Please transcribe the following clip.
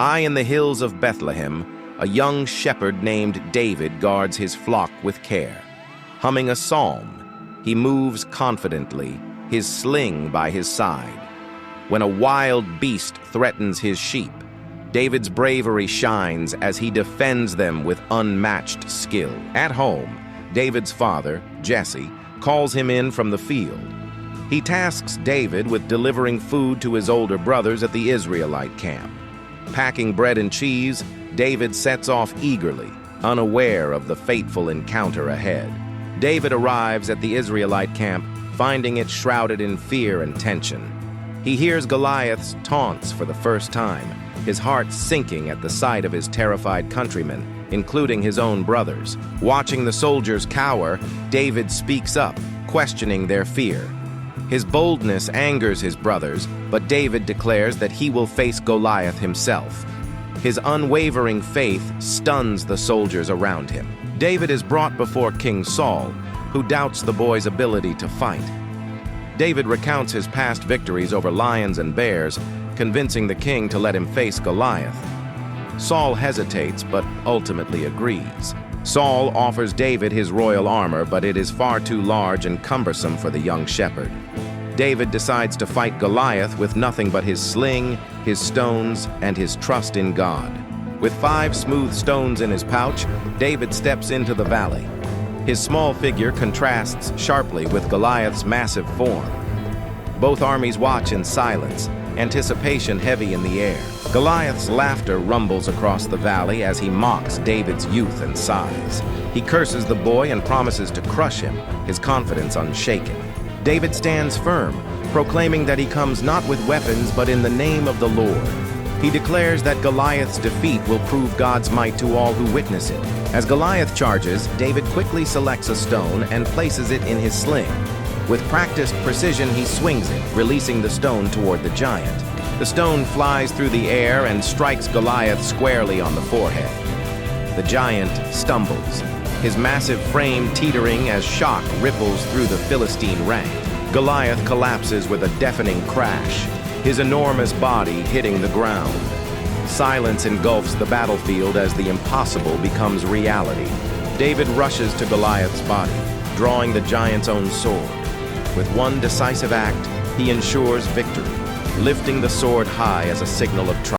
High in the hills of Bethlehem, a young shepherd named David guards his flock with care. Humming a psalm, he moves confidently, his sling by his side. When a wild beast threatens his sheep, David's bravery shines as he defends them with unmatched skill. At home, David's father, Jesse, calls him in from the field. He tasks David with delivering food to his older brothers at the Israelite camp. Packing bread and cheese, David sets off eagerly, unaware of the fateful encounter ahead. David arrives at the Israelite camp, finding it shrouded in fear and tension. He hears Goliath's taunts for the first time, his heart sinking at the sight of his terrified countrymen, including his own brothers. Watching the soldiers cower, David speaks up, questioning their fear. His boldness angers his brothers, but David declares that he will face Goliath himself. His unwavering faith stuns the soldiers around him. David is brought before King Saul, who doubts the boy's ability to fight. David recounts his past victories over lions and bears, convincing the king to let him face Goliath. Saul hesitates, but ultimately agrees. Saul offers David his royal armor, but it is far too large and cumbersome for the young shepherd. David decides to fight Goliath with nothing but his sling, his stones, and his trust in God. With 5 smooth stones in his pouch, David steps into the valley. His small figure contrasts sharply with Goliath's massive form. Both armies watch in silence, anticipation heavy in the air. Goliath's laughter rumbles across the valley as he mocks David's youth and size. He curses the boy and promises to crush him, his confidence unshaken. David stands firm, proclaiming that he comes not with weapons but in the name of the Lord. He declares that Goliath's defeat will prove God's might to all who witness it. As Goliath charges, David quickly selects a stone and places it in his sling. With practiced precision, he swings it, releasing the stone toward the giant. The stone flies through the air and strikes Goliath squarely on the forehead. The giant stumbles, his massive frame teetering as shock ripples through the Philistine rank. Goliath collapses with a deafening crash, his enormous body hitting the ground. Silence engulfs the battlefield as the impossible becomes reality. David rushes to Goliath's body, drawing the giant's own sword. With one decisive act, he ensures victory, lifting the sword high as a signal of triumph.